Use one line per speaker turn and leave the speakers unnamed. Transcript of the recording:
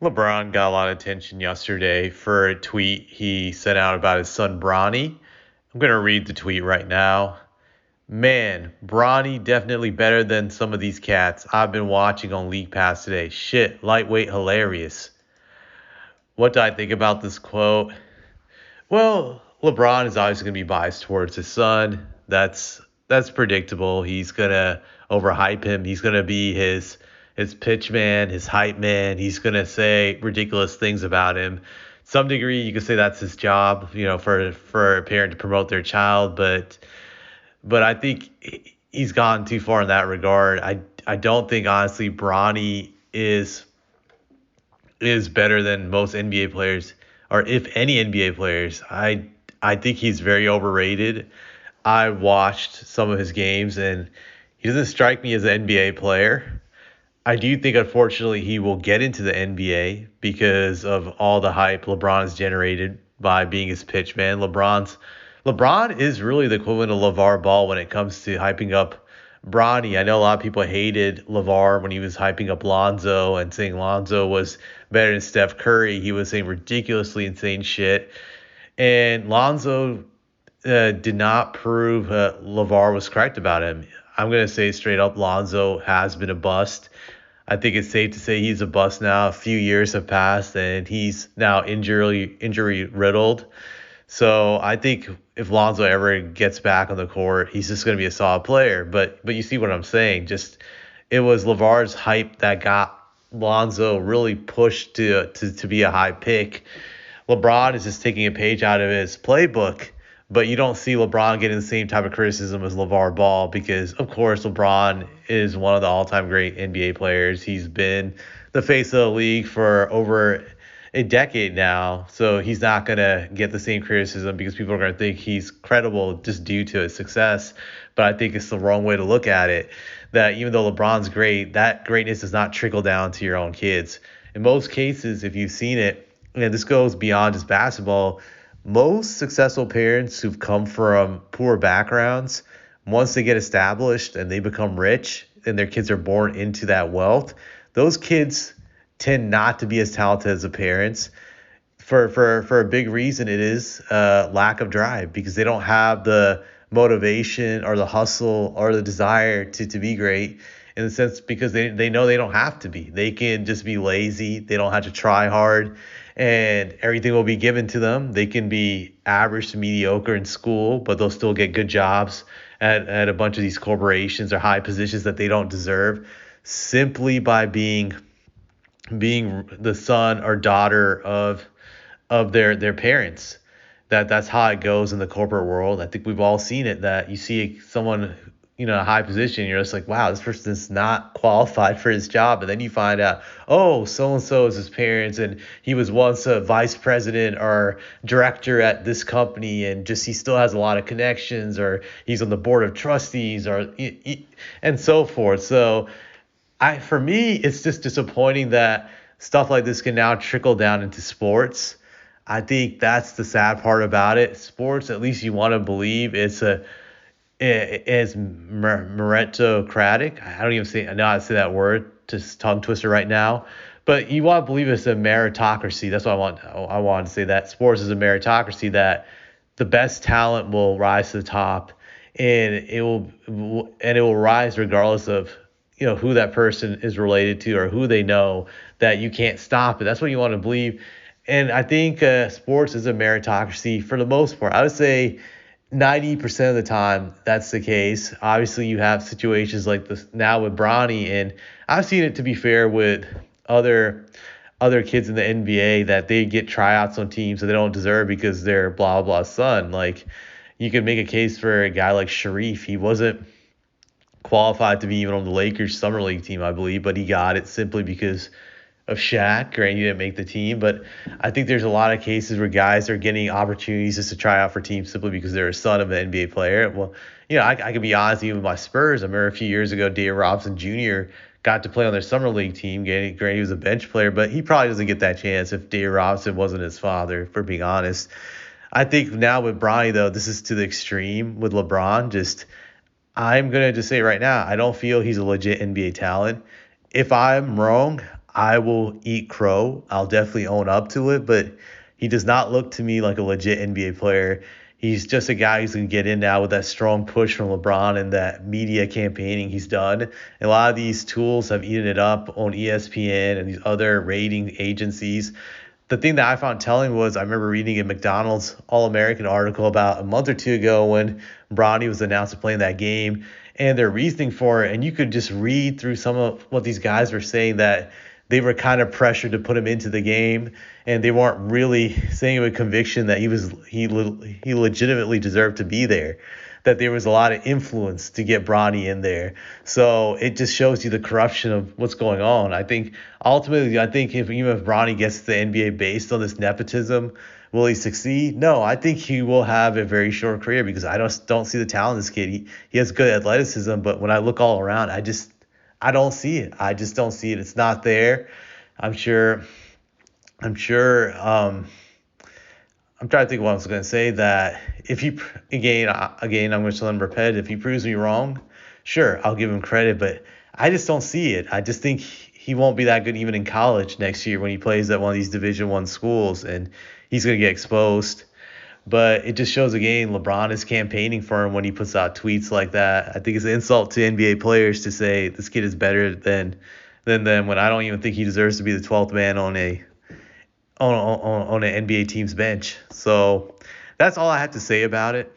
LeBron got a lot of attention yesterday for a tweet he sent out about his son Bronny. I'm going to read the tweet right now. Man, Bronny definitely better than some of these cats I've been watching on League Pass today. Shit, lightweight hilarious. What do I think about this quote? Well, LeBron is obviously going to be biased towards his son. That's predictable. He's going to overhype him. He's going to be his pitch man, his hype man. He's going to say ridiculous things about him. Some degree, you could say that's his job, for a parent to promote their child, but I think he's gone too far in that regard. I don't think honestly Bronny is better than most NBA players, or if any NBA players. I think he's very overrated. I watched some of his games, and he doesn't strike me as an NBA player. I do think, unfortunately, he will get into the NBA because of all the hype LeBron has generated by being his pitch man. LeBron is really the equivalent of LeVar Ball when it comes to hyping up Bronny. I know a lot of people hated LeVar when he was hyping up Lonzo and saying Lonzo was better than Steph Curry. He was saying ridiculously insane shit. And Lonzo did not prove LeVar was correct about him. I'm going to say straight up, Lonzo has been a bust. I think it's safe to say he's a bust now. A few years have passed, and he's now injury riddled. So I think if Lonzo ever gets back on the court, he's just going to be a solid player. But you see what I'm saying? Just it was LeVar's hype that got Lonzo really pushed to be a high pick. LeBron is just taking a page out of his playbook, but you don't see LeBron getting the same type of criticism as LeVar Ball because, of course, LeBron is one of the all-time great NBA players. He's been the face of the league for over a decade now, so he's not going to get the same criticism because people are going to think he's credible just due to his success. But I think it's the wrong way to look at it, that even though LeBron's great, that greatness does not trickle down to your own kids. In most cases, if you've seen it, and this goes beyond just basketball, most successful parents who've come from poor backgrounds, once they get established and they become rich and their kids are born into that wealth, those kids tend not to be as talented as the parents. For a big reason, it is lack of drive because they don't have the motivation or the hustle or the desire to be great, in the sense because they know they don't have to be. They can just be lazy. They don't have to try hard, and everything will be given to them. They can be average to mediocre in school, but they'll still get good jobs at a bunch of these corporations or high positions that they don't deserve simply by being the son or daughter of their parents. That's how it goes in the corporate world. I think we've all seen it, that you see someone in a high position, you're just like, wow, this person is not qualified for his job. And then you find out, oh, so-and-so is his parents, and he was once a vice president or director at this company, and just he still has a lot of connections, or he's on the board of trustees, and so forth. So for me, it's just disappointing that stuff like this can now trickle down into sports. I think that's the sad part about it. Sports, at least you want to believe it's meritocratic. I don't even I know how to say that word, just tongue twister right now. But you want to believe it's a meritocracy. That's what I want to say, that sports is a meritocracy, that the best talent will rise to the top, and it will rise regardless of who that person is related to or who they know, that you can't stop it. That's what you want to believe. And I think sports is a meritocracy for the most part. I would say 90% of the time that's the case. Obviously, you have situations like this now with Bronny, and I've seen it, to be fair, with other kids in the NBA, that they get tryouts on teams that they don't deserve because they're blah blah son. Like, you could make a case for a guy like Sharif. He wasn't qualified to be even on the Lakers summer league team, I believe, but he got it simply because of Shaq. Granted, he didn't make the team, but I think there's a lot of cases where guys are getting opportunities just to try out for teams simply because they're a son of an NBA player. Well, I can be honest, even with my Spurs, I remember a few years ago, Dave Robinson Jr. got to play on their summer league team. Granted, he was a bench player, but he probably doesn't get that chance if Dave Robinson wasn't his father, for being honest. I think now with Bronny, though, this is to the extreme with LeBron. I'm going to just say right now, I don't feel he's a legit NBA talent. If I'm wrong, I will eat crow. I'll definitely own up to it, but he does not look to me like a legit NBA player. He's just a guy who's going to get in now with that strong push from LeBron and that media campaigning he's done. And a lot of these tools have eaten it up on ESPN and these other rating agencies. The thing that I found telling was I remember reading a McDonald's All-American article about a month or two ago when Bronny was announced to play in that game and their reasoning for it. And you could just read through some of what these guys were saying, that they were kind of pressured to put him into the game, and they weren't really saying with conviction that he legitimately deserved to be there. That there was a lot of influence to get Bronny in there. So it just shows you the corruption of what's going on. I think ultimately, even if Bronny gets to the NBA based on this nepotism, will he succeed? No, I think he will have a very short career because I don't see the talent in this kid. He has good athleticism, but when I look all around, I don't see it. I just don't see it. It's not there. I'm sure. I'm sure. I'm trying to think of what I was going to say. That if he again, I'm going to sound repetitive. If he proves me wrong, sure, I'll give him credit. But I just don't see it. I just think he won't be that good even in college next year when he plays at one of these Division I schools, and he's going to get exposed. But it just shows again, LeBron is campaigning for him when he puts out tweets like that. I think it's an insult to NBA players to say this kid is better than them when I don't even think he deserves to be the 12th man on an NBA team's bench. So that's all I have to say about it.